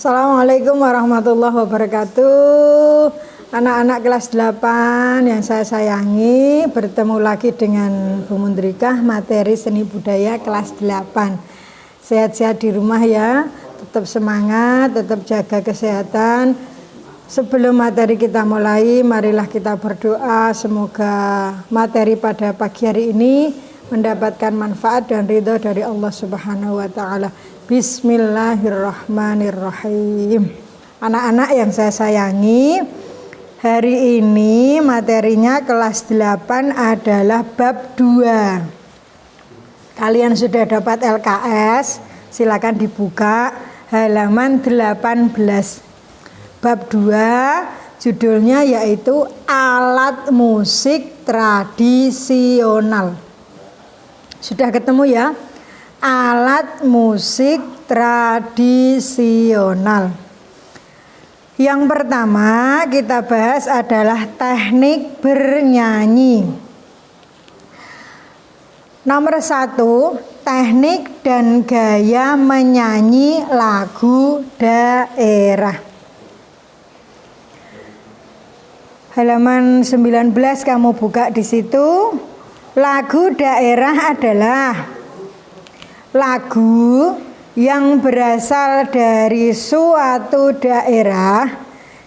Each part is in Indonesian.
Assalamualaikum warahmatullahi wabarakatuh. Anak-anak kelas 8 yang saya sayangi, bertemu lagi dengan Bu Mundrikah, materi seni budaya kelas 8. Sehat-sehat di rumah ya, tetap semangat, tetap jaga kesehatan. Sebelum materi kita mulai, marilah kita berdoa semoga materi pada pagi hari ini mendapatkan manfaat dan ridho dari Allah Subhanahu wa taala. Bismillahirrahmanirrahim. Anak-anak yang saya sayangi, hari ini materinya kelas 8 adalah bab 2. Kalian sudah dapat LKS, silakan dibuka halaman 18. Bab 2 judulnya yaitu alat musik tradisional. Sudah ketemu ya? Alat musik tradisional. Yang pertama kita bahas adalah teknik bernyanyi. Nomor 1, teknik dan gaya menyanyi lagu daerah. Halaman 19 kamu buka di situ. Lagu daerah adalah lagu yang berasal dari suatu daerah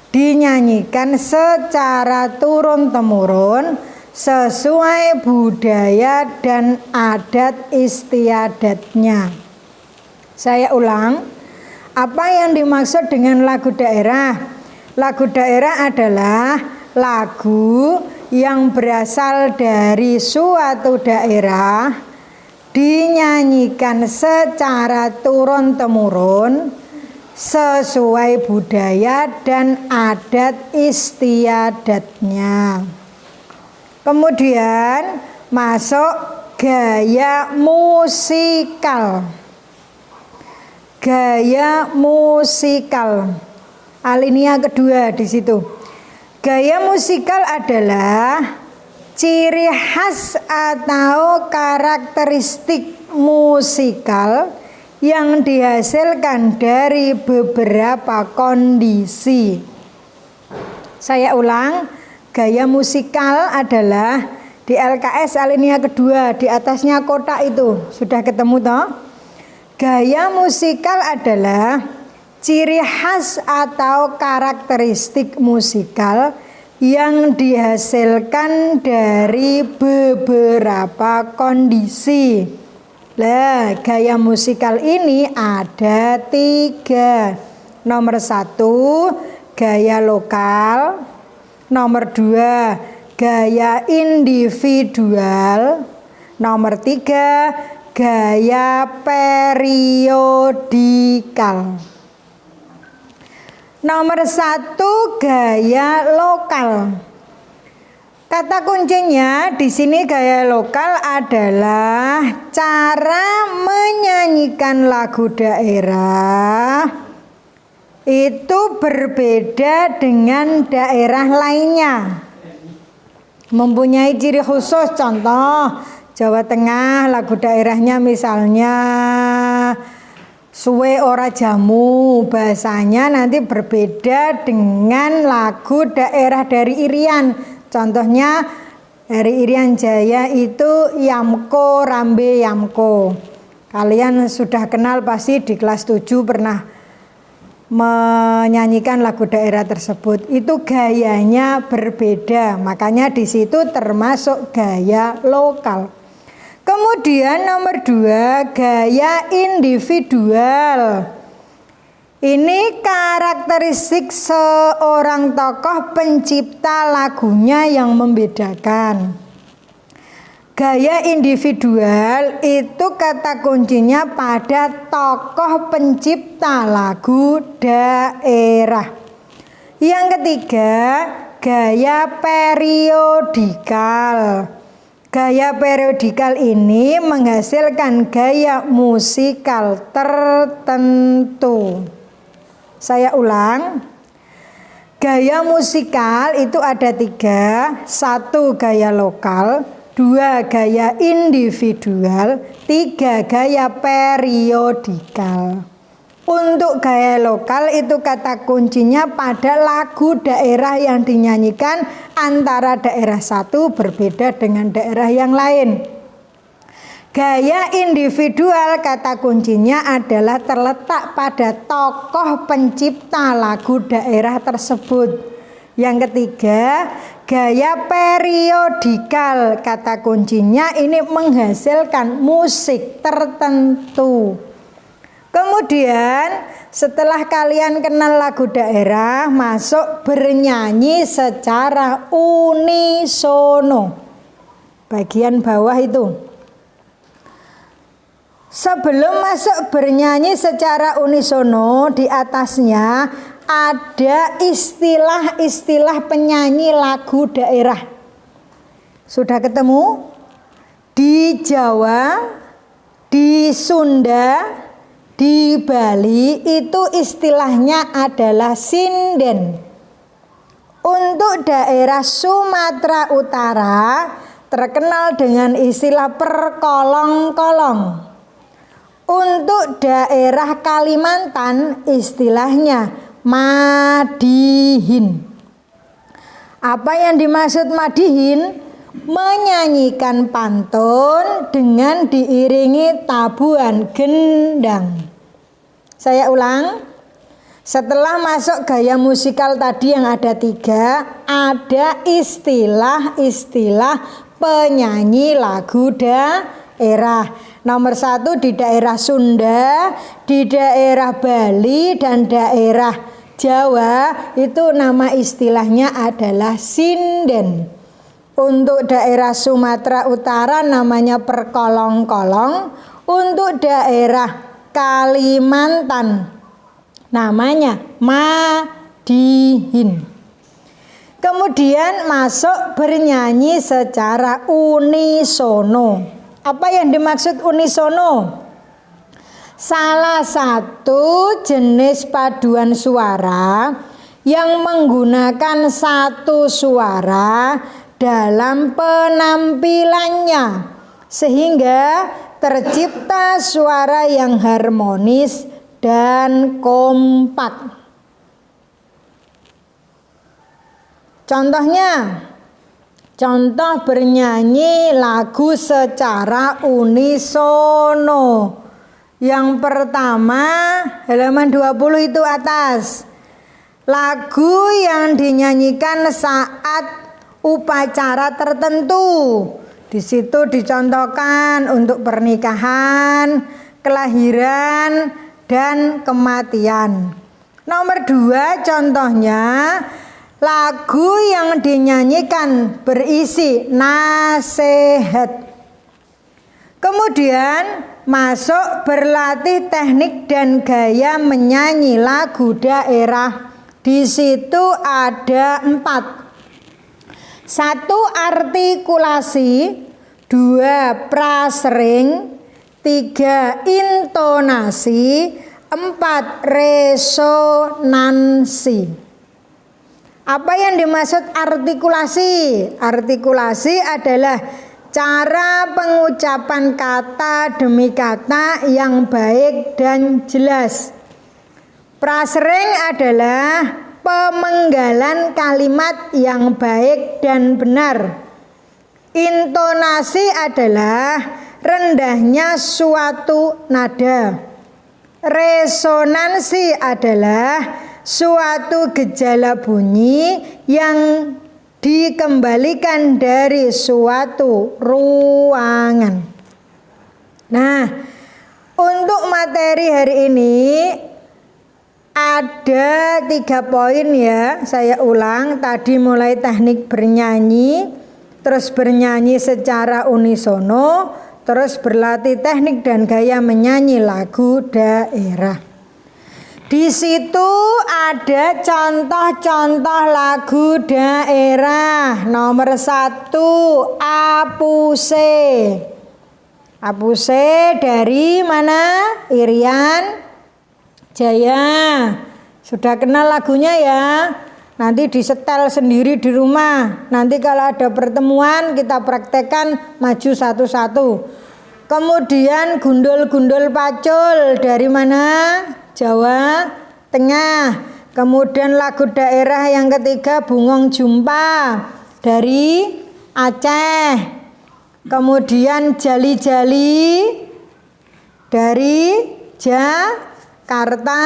dinyanyikan secara turun-temurun sesuai budaya dan adat istiadatnya. Saya ulang, apa yang dimaksud dengan lagu daerah? Lagu daerah adalah lagu yang berasal dari suatu daerah dinyanyikan secara turun-temurun sesuai budaya dan adat istiadatnya. Kemudian masuk gaya musikal. Gaya musikal. Alinea kedua di situ. Gaya musikal adalah ciri khas atau karakteristik musikal yang dihasilkan dari beberapa kondisi. Saya ulang, gaya musikal adalah di LKS alinea kedua, di atasnya kotak itu. Sudah ketemu toh? Gaya musikal adalah ciri khas atau karakteristik musikal yang dihasilkan dari beberapa kondisi. Nah, gaya musikal ini ada 3. Nomor 1, gaya lokal. Nomor 2, gaya individual. Nomor 3, gaya periodikal. Nomor 1, gaya lokal. Kata kuncinya di sini gaya lokal adalah cara menyanyikan lagu daerah itu berbeda dengan daerah lainnya. Mempunyai ciri khusus, contoh Jawa Tengah lagu daerahnya misalnya suwe ora jamu, bahasanya nanti berbeda dengan lagu daerah dari Irian. Contohnya dari Irian Jaya itu Yamko Rambe Yamko. Kalian sudah kenal pasti di kelas 7 pernah menyanyikan lagu daerah tersebut. Itu gayanya berbeda, makanya di situ termasuk gaya lokal. Kemudian nomor 2, gaya individual. Ini karakteristik seorang tokoh pencipta lagunya yang membedakan. Gaya individual itu kata kuncinya pada tokoh pencipta lagu daerah. Yang ketiga, gaya periodikal. Gaya periodikal ini menghasilkan gaya musikal tertentu. Saya ulang, gaya musikal itu ada 3. 1, gaya lokal. 2, gaya individual. 3, gaya periodikal. Untuk gaya lokal itu kata kuncinya pada lagu daerah yang dinyanyikan antara daerah satu berbeda dengan daerah yang lain. Gaya individual kata kuncinya adalah terletak pada tokoh pencipta lagu daerah tersebut. Yang ketiga, gaya periodikal kata kuncinya ini menghasilkan musik tertentu. Kemudian setelah kalian kenal lagu daerah, masuk bernyanyi secara unisono. Bagian bawah itu. Sebelum masuk bernyanyi secara unisono, di atasnya ada istilah-istilah penyanyi lagu daerah. Sudah ketemu? Di Jawa, di Sunda, di Bali itu istilahnya adalah sinden. Untuk daerah Sumatera Utara terkenal dengan istilah perkolong-kolong. Untuk daerah Kalimantan istilahnya madihin. Apa yang dimaksud madihin? Menyanyikan pantun dengan diiringi tabuhan gendang. Saya ulang. Setelah masuk gaya musikal tadi yang ada 3, ada istilah-istilah penyanyi lagu daerah. Nomor 1 di daerah Sunda, di daerah Bali dan daerah Jawa itu nama istilahnya adalah sinden. Untuk daerah Sumatera Utara namanya perkolong-kolong. Untuk daerah Kalimantan namanya madihin. Kemudian masuk bernyanyi secara unisono. Apa yang dimaksud unisono? Salah satu jenis paduan suara yang menggunakan satu suara dalam penampilannya sehingga tercipta suara yang harmonis dan kompak. Contoh bernyanyi lagu secara unisono. Yang pertama halaman 20 itu atas. Lagu yang dinyanyikan saat upacara tertentu. Di situ dicontohkan untuk pernikahan, kelahiran, dan kematian. Nomor 2 contohnya lagu yang dinyanyikan berisi nasihat. Kemudian masuk berlatih teknik dan gaya menyanyi lagu daerah. Di situ ada 4. 1 artikulasi, 2 prasering, 3 intonasi, 4 resonansi. Apa yang dimaksud artikulasi? Artikulasi adalah cara pengucapan kata demi kata yang baik dan jelas. Prasering adalah pemenggalan kalimat yang baik dan benar. Intonasi adalah rendahnya suatu nada. Resonansi adalah suatu gejala bunyi yang dikembalikan dari suatu ruangan. Nah, untuk materi hari ini ada 3 poin ya. Saya ulang, tadi mulai teknik bernyanyi, terus bernyanyi secara unisono, terus berlatih teknik dan gaya menyanyi lagu daerah. Di situ ada contoh-contoh lagu daerah. Nomor 1 Apuse. Apuse dari mana? Irian Jaya. Sudah kenal lagunya ya? Nanti disetel sendiri di rumah. Nanti kalau ada pertemuan kita praktekkan maju satu-satu. Kemudian gundul-gundul pacul dari mana? Jawa Tengah. Kemudian lagu daerah yang ketiga Bungong Jumpa dari Aceh. Kemudian Jali-Jali dari Jakarta.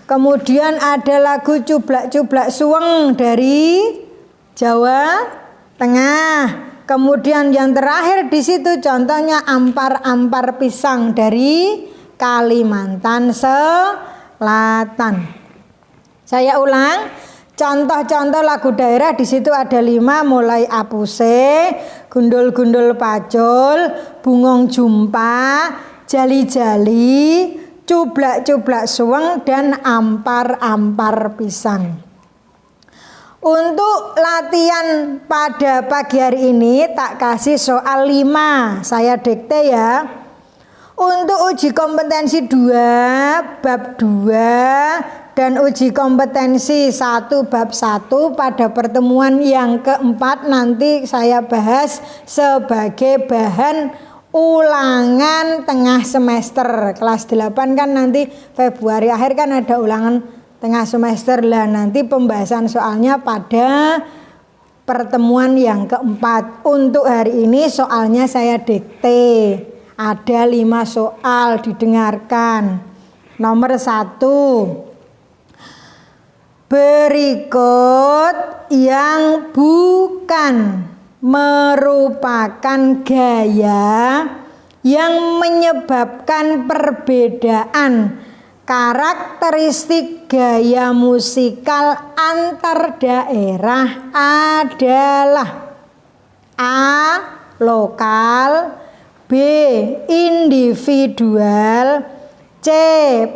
Kemudian ada lagu Cublak-Cublak Suweng dari Jawa Tengah. Kemudian yang terakhir di situ contohnya Ampar-Ampar Pisang dari Kalimantan Selatan. Saya ulang, contoh-contoh lagu daerah di situ ada 5, mulai Apuse, Gundul-Gundul Pacul, Bungong Jumpa, Jali-Jali, Cublak-Cublak Suweng, dan Ampar-Ampar Pisang. Untuk latihan pada pagi hari ini tak kasih soal 5, saya dikte ya. Untuk uji kompetensi 2, bab 2, dan uji kompetensi 1, bab 1 pada pertemuan yang keempat nanti saya bahas sebagai bahan ulangan tengah semester. Kelas 8 kan nanti Februari akhir kan ada ulangan tengah semester lah, nanti pembahasan soalnya pada pertemuan yang keempat. Untuk hari ini soalnya saya dikte, ada 5 soal, didengarkan. Nomor 1, berikut yang bukan merupakan gaya yang menyebabkan perbedaan karakteristik gaya musikal antar daerah adalah A. Lokal, B. Individual, C.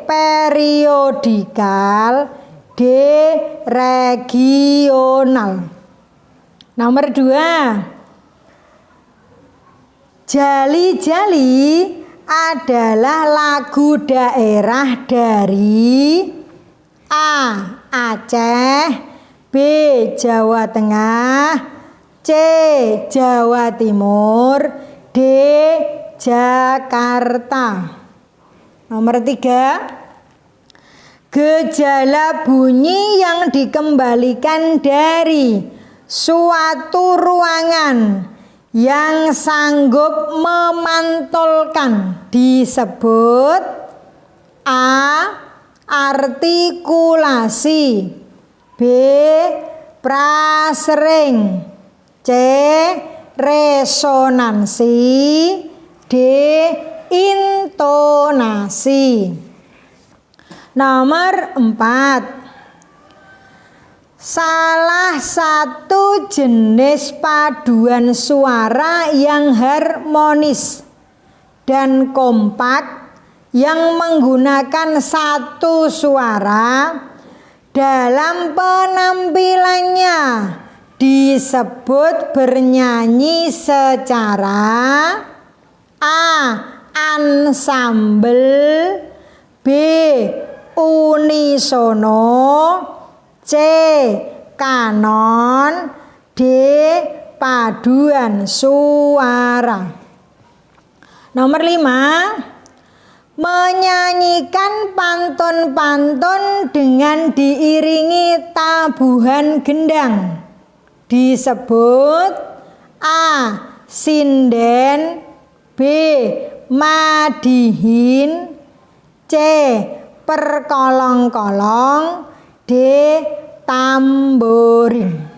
Periodikal, D. Regional. Nomor 2, Jali-Jali adalah lagu daerah dari A. Aceh, B. Jawa Tengah, C. Jawa Timur, D. Jakarta. Nomor 3, gejala bunyi yang dikembalikan dari suatu ruangan yang sanggup memantulkan disebut A. Artikulasi, B. Prasering, C. Resonansi, D. Intonasi. Nomor 4, salah satu jenis paduan suara yang harmonis dan kompak yang menggunakan satu suara dalam penampilannya disebut bernyanyi secara A. Ansambel, B. Unisono, C. Kanon, D. Paduan suara. Nomor 5, menyanyikan pantun-pantun dengan diiringi tabuhan gendang disebut A. Sinden, B. Madihin, C. Perkolong-kolong, D. Tamborin.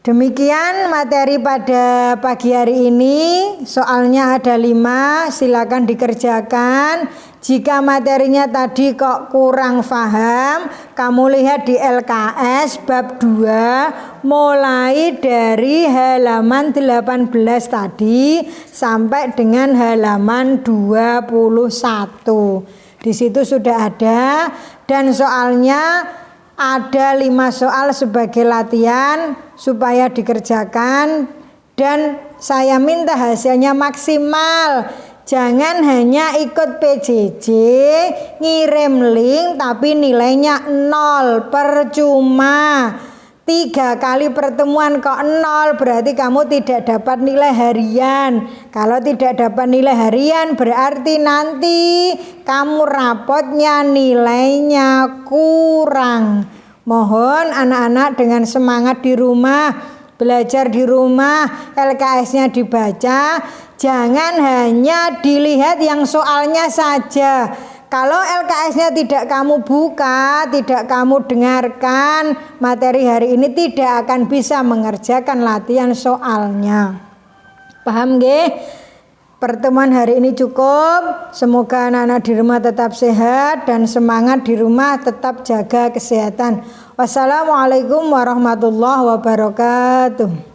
Demikian materi pada pagi hari ini. Soalnya ada 5, silakan dikerjakan. Jika materinya tadi kok kurang paham, kamu lihat di LKS bab 2 mulai dari halaman 18 tadi sampai dengan halaman 21. Di situ sudah ada, dan soalnya ada 5 soal sebagai latihan supaya dikerjakan, dan saya minta hasilnya maksimal. Jangan hanya ikut PJJ, ngirim link tapi nilainya 0, percuma. 3 kali pertemuan kok 0, berarti kamu tidak dapat nilai harian. Kalau tidak dapat nilai harian berarti nanti kamu rapotnya nilainya kurang. Mohon anak-anak dengan semangat di rumah, belajar di rumah, LKS-nya dibaca, jangan hanya dilihat yang soalnya saja. Kalau LKS-nya tidak kamu buka, tidak kamu dengarkan, materi hari ini tidak akan bisa mengerjakan latihan soalnya. Paham nggih? Pertemuan hari ini cukup. Semoga anak-anak di rumah tetap sehat dan semangat di rumah, tetap jaga kesehatan. Wassalamualaikum warahmatullahi wabarakatuh.